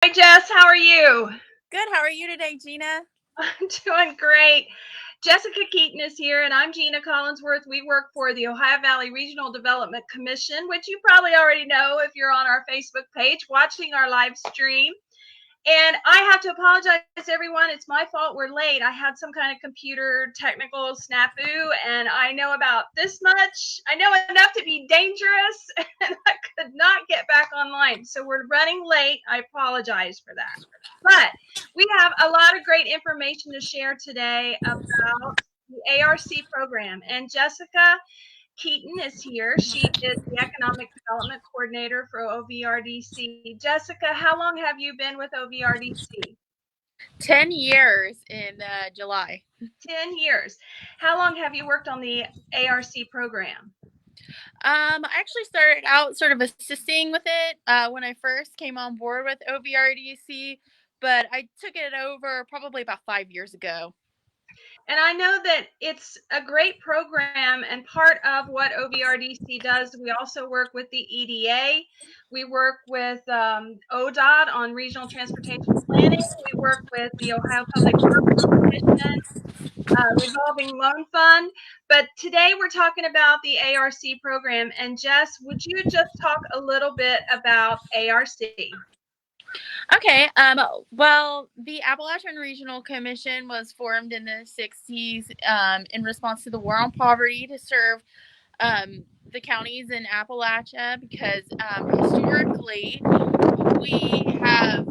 Hi, Jess. How are you? Good. How are you today, Gina? I'm doing great. Jessica Keeton is here, and I'm Gina Collinsworth. We work for the Ohio Valley Regional Development Commission, which you probably already know if you're on our Facebook page watching our live stream. And I have to apologize, everyone. It's my fault. We're late. I had some kind of computer technical snafu, and I know about this much. I know enough to be dangerous, and I could not get back online. So we're running late. I apologize for that. But we have a lot of great information to share today about the ARC program. And Jessica Keeton is here. She is the Economic Development Coordinator for OVRDC. Jessica, how long have you been with OVRDC? 10 years in July. 10 years. How long have you worked on the ARC program? I actually started out sort of assisting with it when I first came on board with OVRDC, but I took it over probably about 5 years ago. And I know that it's a great program, and part of what OVRDC does, we also work with the EDA. We work with ODOT on regional transportation planning. We work with the Ohio Public Works Commission, revolving loan fund. But today we're talking about the ARC program. And Jess, would you just talk a little bit about ARC? Okay. Well, the Appalachian Regional Commission was formed in the 60s in response to the war on poverty to serve the counties in Appalachia because historically we have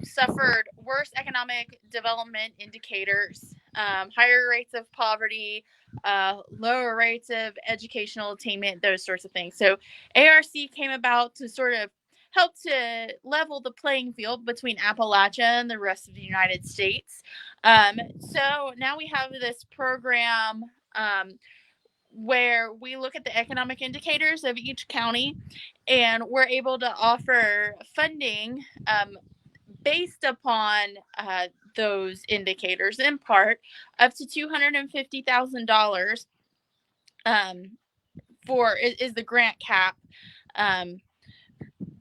suffered worse economic development indicators, higher rates of poverty, lower rates of educational attainment, those sorts of things. So ARC came about to sort of help to level the playing field between Appalachia and the rest of the United States. So now we have this program where we look at the economic indicators of each county and we're able to offer funding based upon those indicators in part up to $250,000 for is the grant cap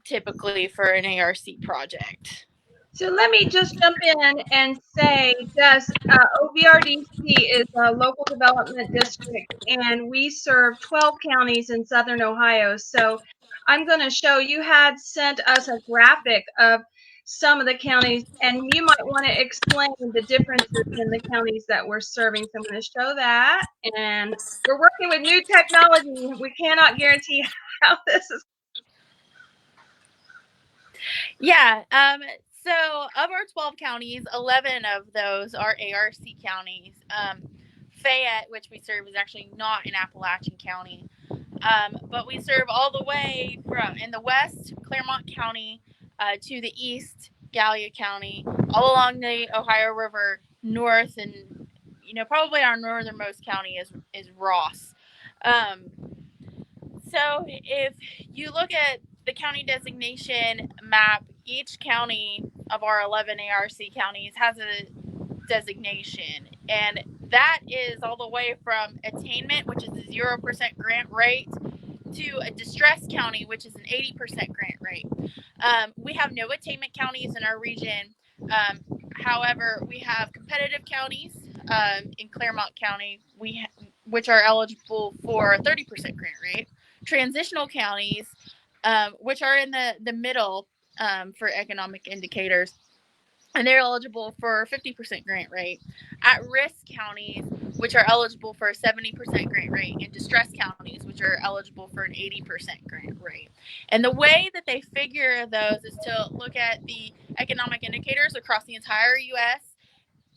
typically for an ARC project. So let me just jump in and say, Jess, OVRDC is a local development district, and we serve 12 counties in southern Ohio. So I'm going to show you had sent us a graphic of some of the counties, and you might want to explain the differences in the counties that we're serving. So I'm going to show that, and we're working with new technology. We cannot guarantee how this is. Yeah. So of our 12 counties, 11 of those are ARC counties. Fayette, which we serve, is actually not an Appalachian county. But we serve all the way from in the west, Claremont County, to the east, Gallia County, all along the Ohio River north, and probably our northernmost county is Ross. Um, so if you look at the county designation map, each county of our 11 ARC counties has a designation, and that is all the way from attainment, which is a 0% grant rate, to a distressed county, which is an 80% grant rate. We have no attainment counties in our region. However, we have competitive counties in Claremont County, which are eligible for a 30% grant rate. Transitional counties, which are in the middle for economic indicators, and they're eligible for a 50% grant rate. At-risk counties, which are eligible for a 70% grant rate, and distressed counties, which are eligible for an 80% grant rate. And the way that they figure those is to look at the economic indicators across the entire U.S.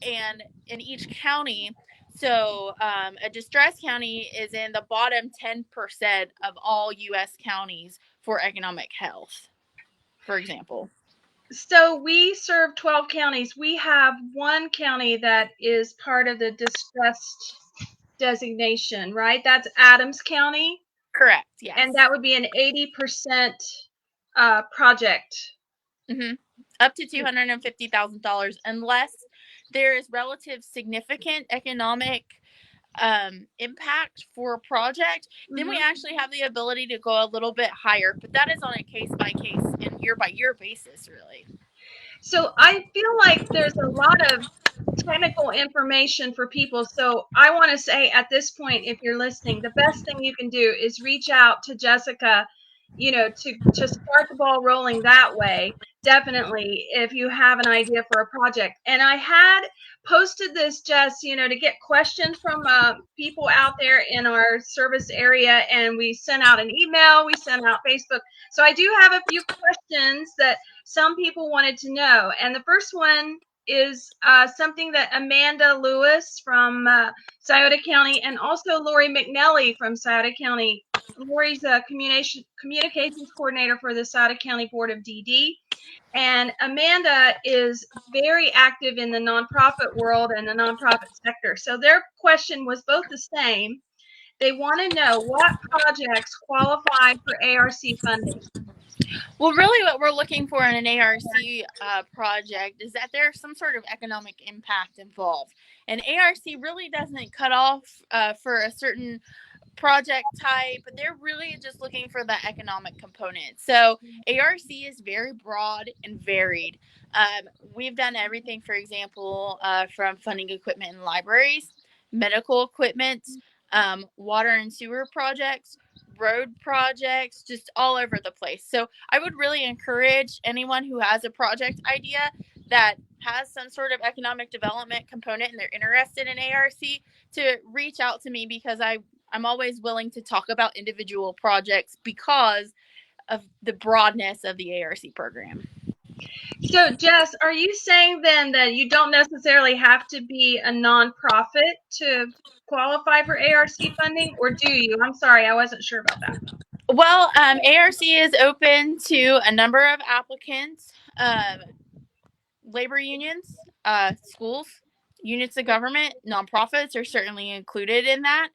and in each county. So a distressed county is in the bottom 10% of all U.S. counties for economic health, for example. So we serve 12 counties. We have one county that is part of the distressed designation, right? That's Adams County. Correct, yes. And that would be an 80% project. Mm-hmm. Up to $250,000, unless there is relative significant economic impact for a project, then we actually have the ability to go a little bit higher. But that is on a case by case and year by year basis, really. So I feel like there's a lot of technical information for people. So I want to say at this point, if you're listening, the best thing you can do is reach out to Jessica, to start the ball rolling that way. Definitely, if you have an idea for a project. And I had posted this, Jess, to get questions from people out there in our service area, and we sent out an email, we sent out Facebook. So I do have a few questions that some people wanted to know. And the first one is something that Amanda Lewis from Scioto County, and also Lori McNelly from Scioto County. Lori's a communications coordinator for the Scioto County Board of DD. And Amanda is very active in the nonprofit world and the nonprofit sector. So their question was both the same. They want to know what projects qualify for ARC funding. Well, really, what we're looking for in an ARC project is that there's some sort of economic impact involved. And ARC really doesn't cut off for a certain project type. They're really just looking for the economic component. So ARC is very broad and varied. We've done everything, for example, from funding equipment in libraries, medical equipment, water and sewer projects, road projects, just all over the place. So I would really encourage anyone who has a project idea that has some sort of economic development component and they're interested in ARC to reach out to me, because I'm always willing to talk about individual projects because of the broadness of the ARC program. So, Jess, are you saying then that you don't necessarily have to be a nonprofit to qualify for ARC funding, or do you? I'm sorry, I wasn't sure about that. Well, ARC is open to a number of applicants, labor unions, schools, units of government, nonprofits are certainly included in that.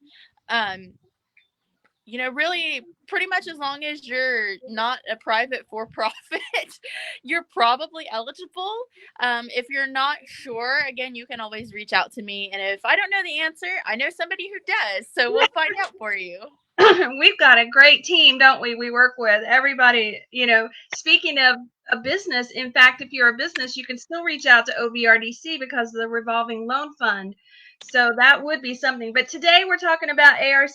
Really, pretty much as long as you're not a private for-profit, you're probably eligible. If you're not sure, again, you can always reach out to me. And if I don't know the answer, I know somebody who does. So we'll find out for you. We've got a great team, don't we? We work with everybody. Speaking of a business, in fact, if you're a business, you can still reach out to OVRDC because of the revolving loan fund. So that would be something. But today we're talking about ARC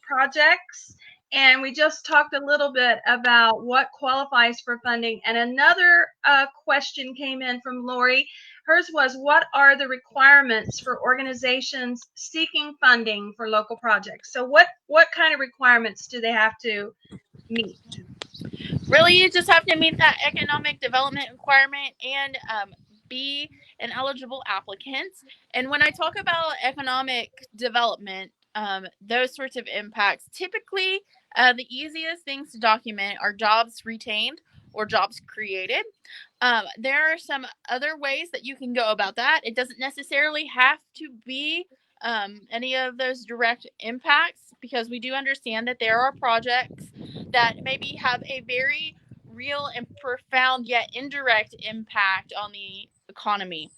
projects, and we just talked a little bit about what qualifies for funding. And another question came in from Lori. Hers was, what are the requirements for organizations seeking funding for local projects? So what kind of requirements do they have to meet? Really, you just have to meet that economic development requirement and be an eligible applicant. And when I talk about economic development, those sorts of impacts, typically the easiest things to document are jobs retained or jobs created. There are some other ways that you can go about that. It doesn't necessarily have to be any of those direct impacts, because we do understand that there are projects that maybe have a very real and profound yet indirect impact on the economy.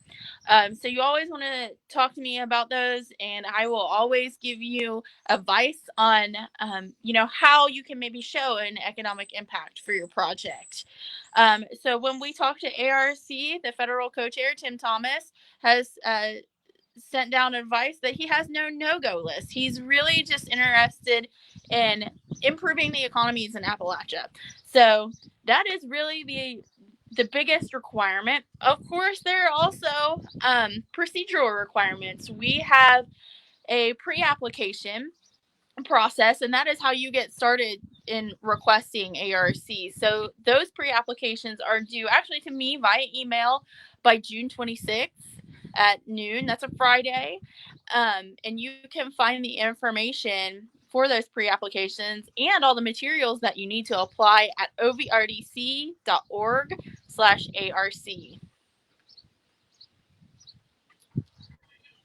So you always want to talk to me about those, and I will always give you advice on, how you can maybe show an economic impact for your project. So when we talk to ARC, the federal co-chair, Tim Thomas, has sent down advice that he has no-go list. He's really just interested in improving the economies in Appalachia. So that is really the biggest requirement. Of course, there are also procedural requirements. We have a pre-application process, and that is how you get started in requesting ARC. So those pre-applications are due actually to me via email by June 26th at noon. That's a Friday. And you can find the information for those pre-applications and all the materials that you need to apply at ovrdc.org/ARC.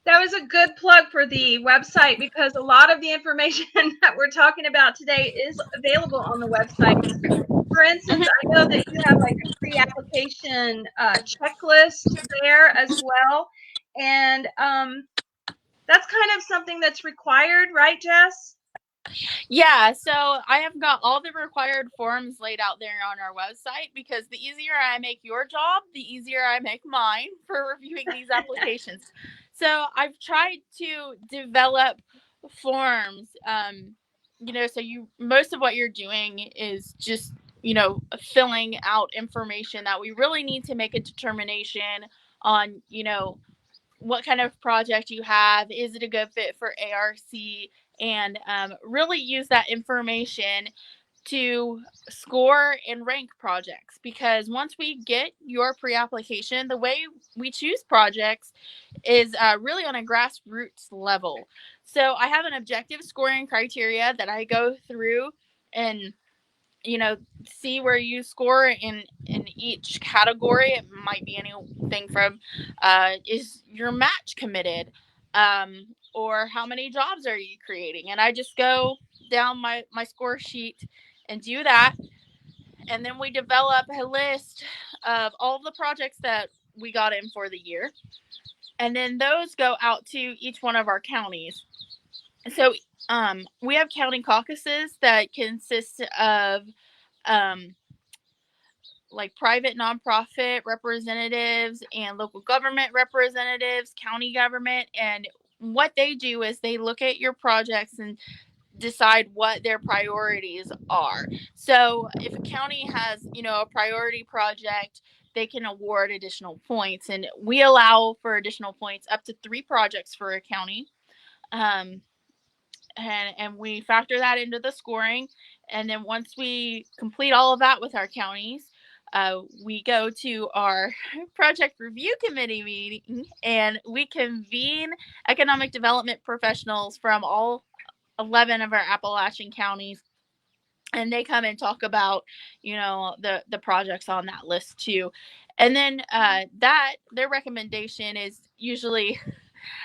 That was a good plug for the website, because a lot of the information that we're talking about today is available on the website. For instance, I know that you have like a pre-application checklist there as well. And that's kind of something that's required, right, Jess? Yeah, so I have got all the required forms laid out there on our website because the easier I make your job, the easier I make mine for reviewing these applications. So I've tried to develop forms, so you most of what you're doing is just filling out information that we really need to make a determination on what kind of project you have. Is it a good fit for ARC? And really use that information to score and rank projects, because once we get your pre-application, the way we choose projects is really on a grassroots level. So I have an objective scoring criteria that I go through and see where you score in each category. It might be anything from is your match committed, or how many jobs are you creating, and I just go down my score sheet and do that. And then we develop a list of all the projects that we got in for the year, and then those go out to each one of our counties. So we have county caucuses that consist of um, like private nonprofit representatives and local government representatives, county government, and what they do is they look at your projects and decide what their priorities are. So if a county has, a priority project, they can award additional points, and we allow for additional points up to 3 projects for a county. Um, and we factor that into the scoring. And then once we complete all of that with our counties, we go to our project review committee meeting, and we convene economic development professionals from all 11 of our Appalachian counties, and they come and talk about the projects on that list too. And then that their recommendation is usually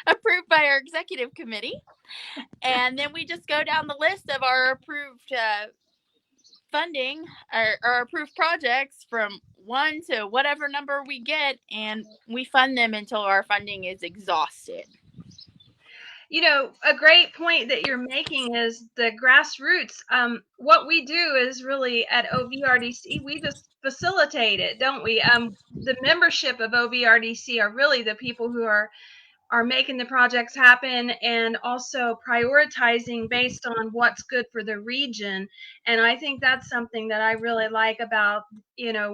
approved by our executive committee, and then we just go down the list of our approved funding, or approved projects from 1 to whatever number we get, and we fund them until our funding is exhausted. A great point that you're making is the grassroots. What we do is really at OVRDC, we just facilitate it, don't we? The membership of OVRDC are really the people who are making the projects happen and also prioritizing based on what's good for the region. And I think that's something that I really like about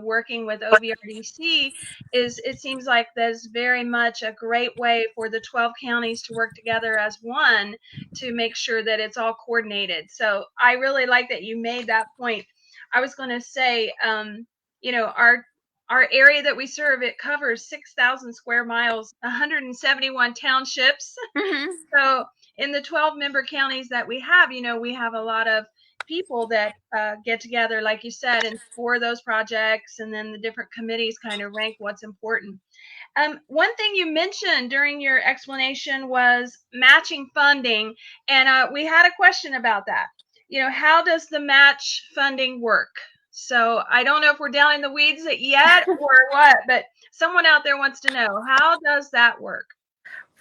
working with OVRDC is it seems like there's very much a great way for the 12 counties to work together as one to make sure that it's all coordinated. So I really like that you made that point. I was going to say, our area that we serve, it covers 6,000 square miles, 171 townships. Mm-hmm. So in the 12 member counties that we have, we have a lot of people that get together, like you said, and for those projects, and then the different committees kind of rank what's important. One thing you mentioned during your explanation was matching funding, and we had a question about that. How does the match funding work? So I don't know if we're down in the weeds yet or what, but someone out there wants to know, how does that work?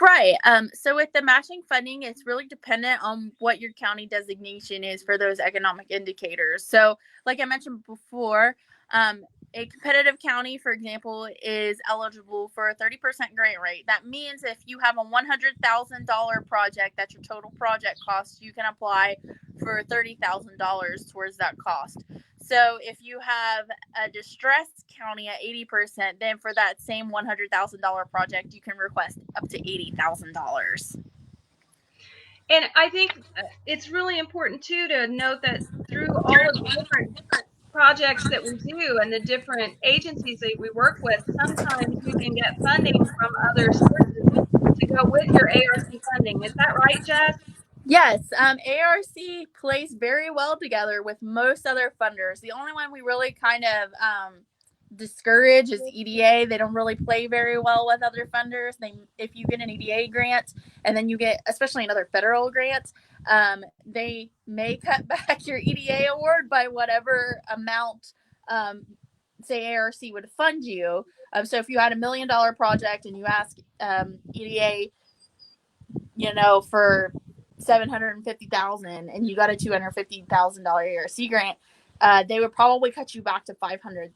Right. So with the matching funding, it's really dependent on what your county designation is for those economic indicators. So, like I mentioned before, a competitive county, for example, is eligible for a 30% grant rate. That means if you have a $100,000 project, that's your total project cost, you can apply for $30,000 towards that cost. So if you have a distressed county at 80%, then for that same $100,000 project, you can request up to $80,000. And I think it's really important too to note that through all of the different projects that we do and the different agencies that we work with, sometimes you can get funding from other sources to go with your ARC funding. Is that right, Jess? Yes, ARC plays very well together with most other funders. The only one we really kind of discourage is EDA. They don't really play very well with other funders. If you get an EDA grant and then you get, especially another federal grant, they may cut back your EDA award by whatever amount, say ARC would fund you. So if you had $1 million project and you ask EDA, for $750,000 and you got a $250,000 ARC grant, they would probably cut you back to $500,000.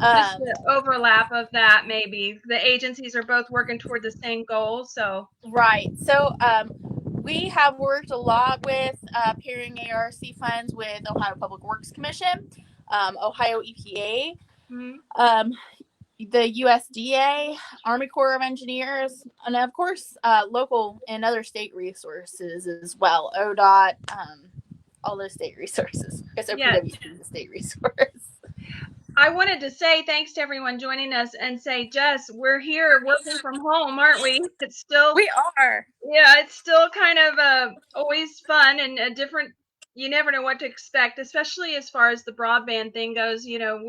Just the overlap of that, maybe the agencies are both working toward the same goal. So Right. So we have worked a lot with pairing ARC funds with Ohio Public Works Commission, Ohio EPA, um, the USDA, Army Corps of Engineers, and of course local and other state resources as well. ODOT, all those state resources. I guess yes, OPWC is a state resource. I wanted to say thanks to everyone joining us and say, Jess, we're here working from home, aren't we? It's still, We are. yeah, it's still kind of always fun and a different. You never know what to expect, especially as far as the broadband thing goes. You know,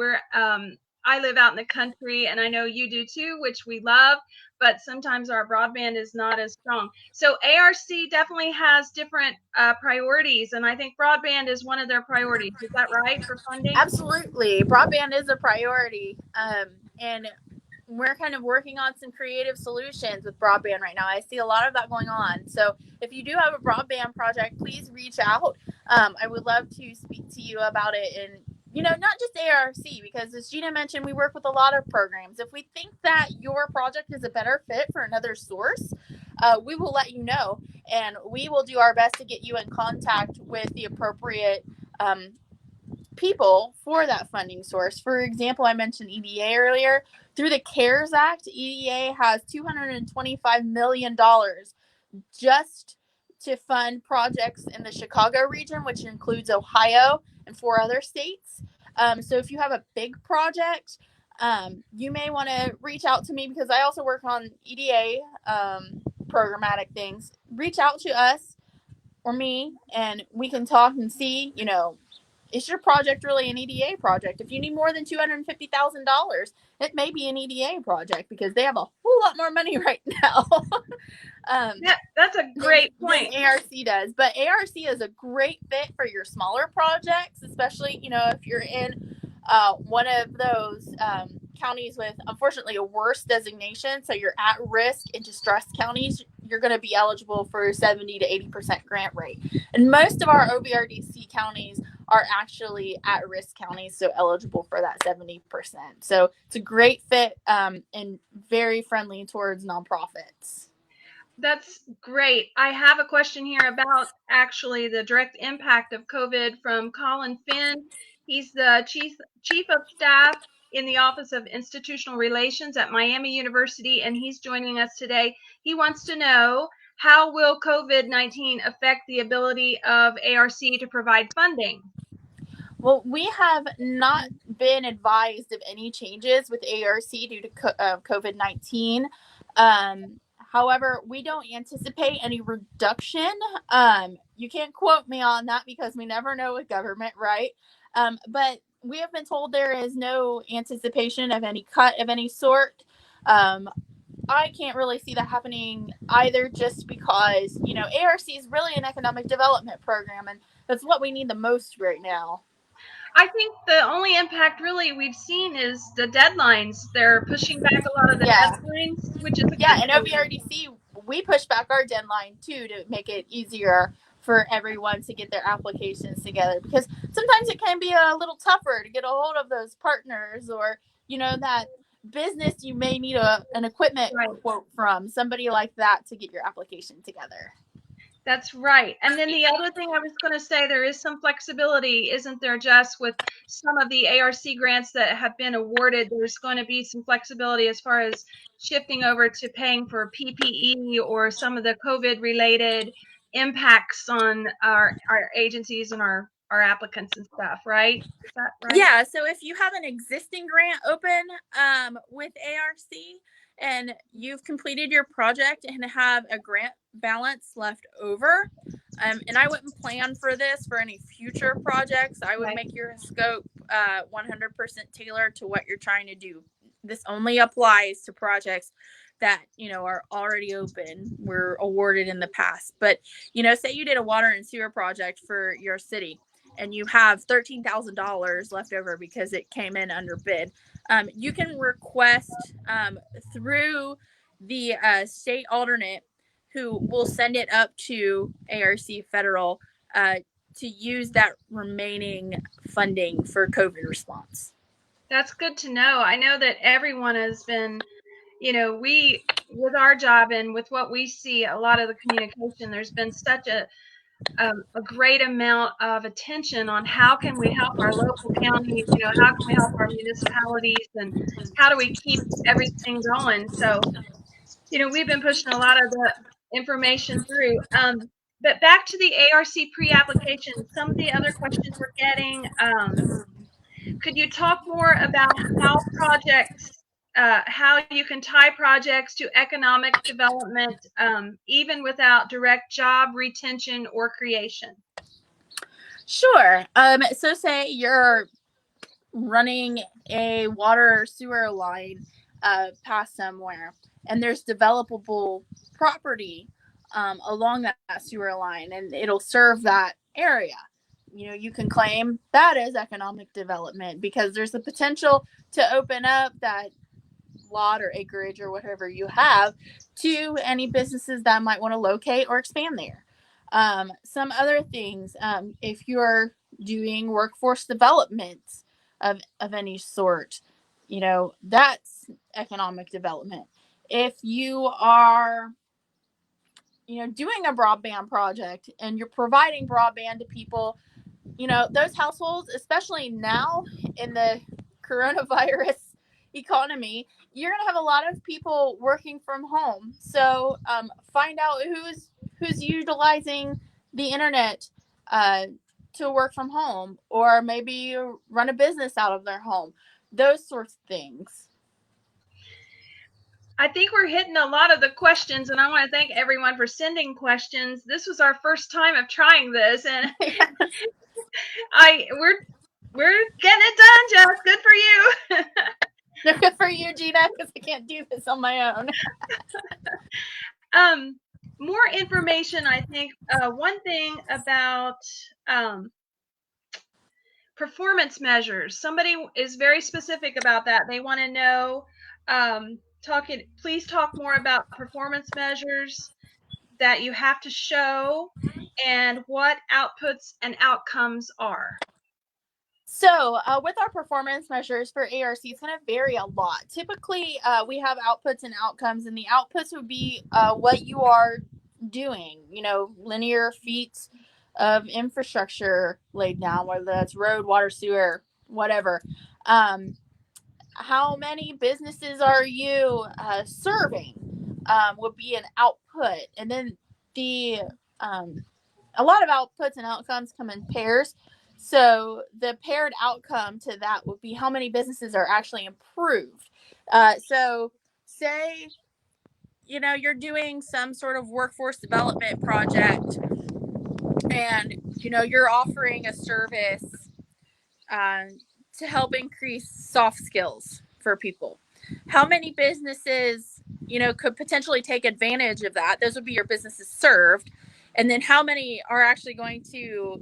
I live out in the country, and I know you do too, which we love. But sometimes our broadband is not as strong. So ARC definitely has different priorities, and I think broadband is one of their priorities. Is that right for funding? Absolutely. Broadband is a priority. And we're kind of working on some creative solutions with broadband right now. I see a lot of that going on. So if you do have a broadband project, please reach out. I would love to speak to you about it. And, not just ARC, because as Gina mentioned, we work with a lot of programs. If we think that your project is a better fit for another source, we will let you know. And we will do our best to get you in contact with the appropriate people for that funding source. For example, I mentioned EDA earlier. Through the CARES Act, EDA has $225 million just to fund projects in the Chicago region, which includes Ohio and 4 other states. So if you have a big project, you may want to reach out to me because I also work on EDA programmatic things. Reach out to us or me, and we can talk and see, is your project really an EDA project? If you need more than $250,000, it may be an EDA project because they have a whole lot more money right now. Yeah, that's a great point. Than ARC does. But ARC is a great fit for your smaller projects, especially, if you're in one of those counties with, unfortunately, a worse designation. So you're at risk in distressed counties, you're going to be eligible for 70 to 80% grant rate. And most of our OBRDC counties are actually at risk counties, so eligible for that 70%. So it's a great fit and very friendly towards nonprofits. That's great. I have a question here about actually the direct impact of COVID from Colin Finn. He's the chief of staff in the Office of Institutional Relations at Miami University, and he's joining us today. He wants to know, how will COVID-19 affect the ability of ARC to provide funding? Well, we have not been advised of any changes with ARC due to COVID-19. However, we don't anticipate any reduction. You can't quote me on that because we never know with government, right? But we have been told there is no anticipation of any cut of any sort. I can't really see that happening either, just because, ARC is really an economic development program, and that's what we need the most right now. I think the only impact really we've seen is the deadlines. They're pushing back a lot of the deadlines, which is a good and OVRDC, we push back our deadline too to make it easier for everyone to get their applications together, because sometimes it can be a little tougher to get a hold of those partners, or that business you may need an equipment quote from, somebody like that, to get your application together. That's right. And then the other thing I was going to say, there is some flexibility, isn't there, Jess, with some of the ARC grants that have been awarded. There's going to be some flexibility as far as shifting over to paying for PPE or some of the COVID-related impacts on our agencies and our applicants and stuff, right? Is that right? Yeah, so if you have an existing grant open with ARC and you've completed your project and have a grant balance left over, and I wouldn't plan for this for any future projects, I would make your scope 100% tailored to what you're trying to do. This only applies to projects that are already open, were awarded in the past. But say you did a water and sewer project for your city and you have $13,000 left over because it came in under bid, you can request through the state alternate who will send it up to ARC Federal to use that remaining funding for COVID response. That's good to know. I know that everyone has been, we, with our job and with what we see, a lot of the communication, there's been such a great amount of attention on how can we help our local counties, how can we help our municipalities, and how do we keep everything going. So, we've been pushing a lot of the information through. But back to the ARC pre-application, some of the other questions we're getting, could you talk more about how you can tie projects to economic development, even without direct job retention or creation? Sure. So say you're running a water sewer line past somewhere, and there's developable property along that sewer line, and it'll serve that area. You can claim that as economic development because there's the potential to open up that lot or acreage or whatever you have to any businesses that might want to locate or expand there. Some other things, if you're doing workforce development of any sort, that's economic development. If you are doing a broadband project and you're providing broadband to people, those households, especially now in the coronavirus economy, you're going to have a lot of people working from home. So find out who's utilizing the internet to work from home, or maybe run a business out of their home. Those sorts of things. I think we're hitting a lot of the questions, and I want to thank everyone for sending questions. This was our first time of trying this, and we're getting it done, Jess. Good for you. Good for you, Gina, because I can't do this on my own. More information, I think. One thing about performance measures. Somebody is very specific about that. They want to know, please talk more about performance measures that you have to show and what outputs and outcomes are. So, with our performance measures for ARC, it's going to vary a lot. Typically, we have outputs and outcomes, and the outputs would be what you are doing, linear feet of infrastructure laid down, whether that's road, water, sewer, whatever. How many businesses are you serving would be an output. And then a lot of outputs and outcomes come in pairs. So the paired outcome to that would be how many businesses are actually improved. So say, you're doing some sort of workforce development project, and, you're offering a service to help increase soft skills for people. How many businesses, could potentially take advantage of that? Those would be your businesses served. And then how many are actually going to,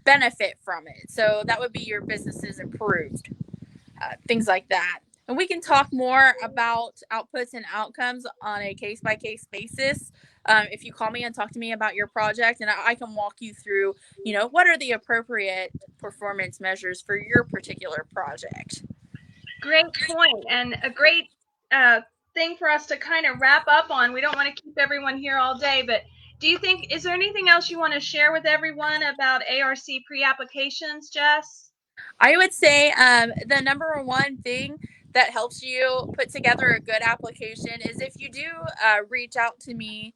benefit from it? So that would be your businesses improved, things like that. And we can talk more about outputs and outcomes on a case-by-case basis. If you call me and talk to me about your project, and I can walk you through, what are the appropriate performance measures for your particular project. Great point, and a great thing for us to kind of wrap up on. We don't want to keep everyone here all day, but is there anything else you want to share with everyone about ARC pre-applications, Jess? I would say the number one thing that helps you put together a good application is if you do reach out to me.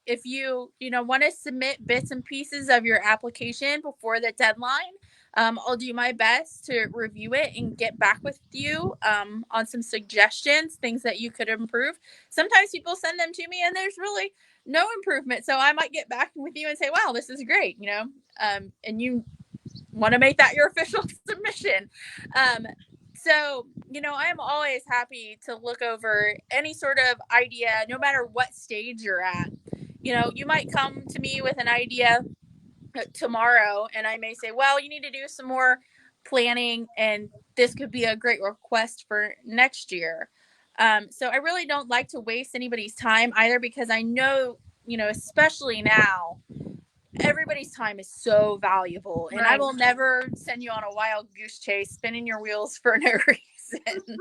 If you want to submit bits and pieces of your application before the deadline, I'll do my best to review it and get back with you on some suggestions, things that you could improve. Sometimes people send them to me and there's really no improvement, so I might get back with you and say, wow, this is great, and you want to make that your official submission. So, I am always happy to look over any sort of idea, no matter what stage you're at. You might come to me with an idea tomorrow, and I may say, well, you need to do some more planning, and this could be a great request for next year. So I really don't like to waste anybody's time either, because I know especially now, everybody's time is so valuable, and I will never send you on a wild goose chase spinning your wheels for no reason.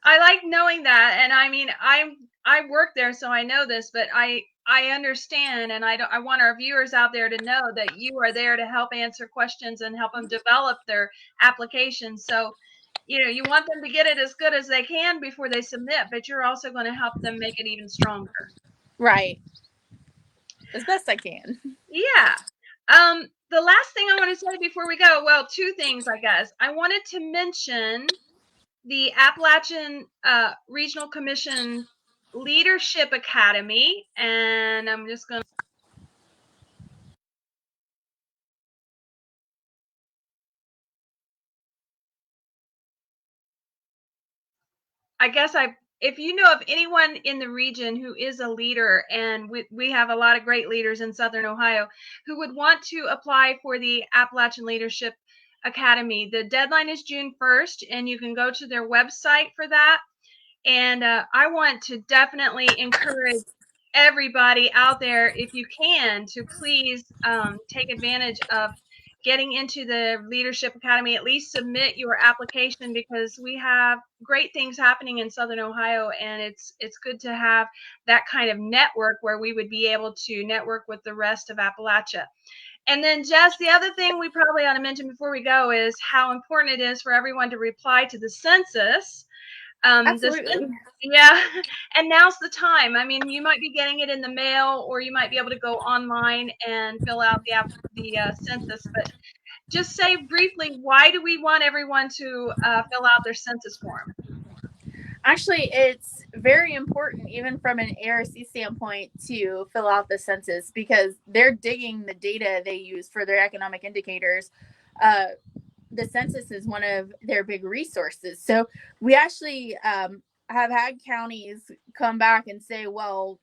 I like knowing that, and I mean, I work there, so I know this, but I understand, and I want our viewers out there to know that you are there to help answer questions and help them develop their applications. So, you want them to get it as good as they can before they submit, but you're also going to help them make it even stronger. Right. As best I can. Yeah. The last thing I want to say before we go, well, two things, I guess. I wanted to mention the Appalachian Regional Commission Leadership Academy, and I'm just going to if you know of anyone in the region who is a leader, and we have a lot of great leaders in Southern Ohio who would want to apply for the Appalachian Leadership Academy, the deadline is June 1st, and you can go to their website for that. And I want to definitely encourage everybody out there, if you can, to please take advantage of getting into the Leadership Academy. At least submit your application, because we have great things happening in Southern Ohio, and it's good to have that kind of network where we would be able to network with the rest of Appalachia. And then, Jess, the other thing we probably ought to mention before we go is how important it is for everyone to reply to the census. Absolutely. Yeah, and now's the time. I mean, you might be getting it in the mail, or you might be able to go online and fill out the census. But just say briefly, why do we want everyone to fill out their census form? Actually, it's very important, even from an ARC standpoint, to fill out the census, because they're digging the data they use for their economic indicators. The census is one of their big resources. So we actually have had counties come back and say, well,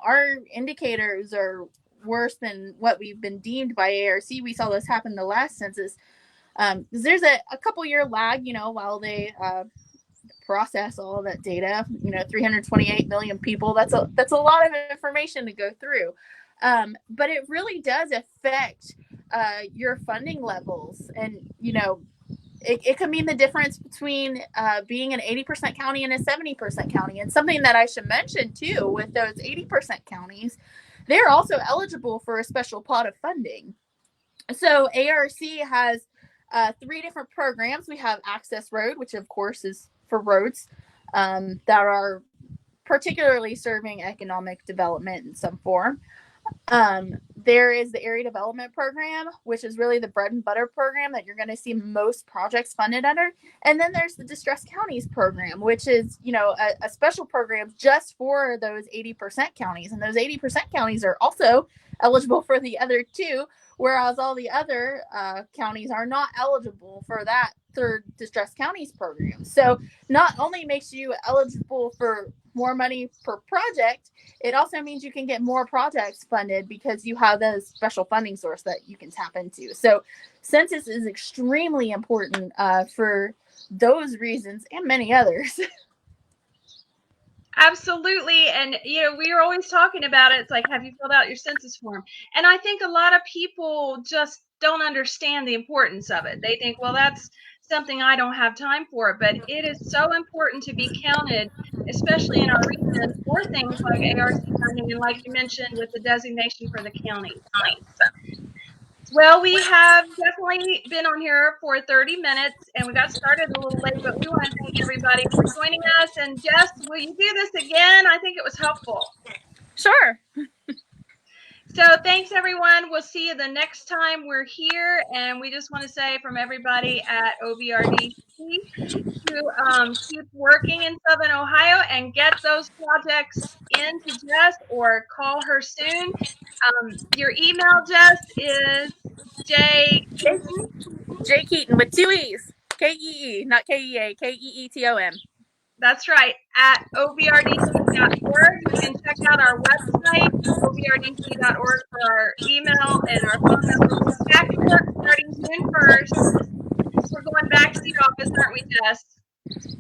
our indicators are worse than what we've been deemed by ARC. We saw this happen the last census. There's a couple year lag, while they process all that data. 328 million people. That's a lot of information to go through. But it really does affect your funding levels, and it can mean the difference between being an 80% county and a 70% county. And something that I should mention too, with those 80% counties, they're also eligible for a special pot of funding. So ARC has 3 different programs. We have Access Road, which of course is for roads that are particularly serving economic development in some form. There is the Area Development Program, which is really the bread and butter program that you're going to see most projects funded under. And then there's the Distressed Counties Program, which is, a special program just for those 80% counties. And those 80% counties are also eligible for the other 2, whereas all the other counties are not eligible for that third Distressed Counties program. So not only makes you eligible for more money per project, it also means you can get more projects funded because you have those special funding source that you can tap into. So census is extremely important for those reasons and many others. Absolutely. And, we are always talking about it. It's like, have you filled out your census form? And I think a lot of people just don't understand the importance of it. They think, well, that's something I don't have time for. But it is so important to be counted, especially in our region, for things like ARC funding and, like you mentioned, with the designation for the county. Well, we have definitely been on here for 30 minutes, and we got started a little late, but we want to thank everybody for joining us. And Jess, will you do this again? I think it was helpful. Sure. So thanks, everyone. We'll see you the next time we're here. And we just want to say from everybody at OVRDC to keep working in Southern Ohio and get those projects into Jess, or call her soon. Your email, Jess, is J Keeton with 2 E's. K-E-E, not K-E-A, K-E-E-T-O-M. That's right, at ovrdc.org. You can check out our website, ovrdc.org, for our email and our phone number. We're back to work starting June 1st. We're going back to the office, aren't we, Jess?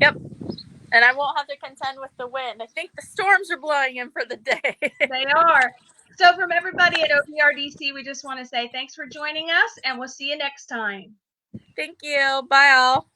Yep. And I won't have to contend with the wind. I think the storms are blowing in for the day. They are. So from everybody at OPRDC, we just want to say thanks for joining us, and we'll see you next time. Thank you. Bye, all.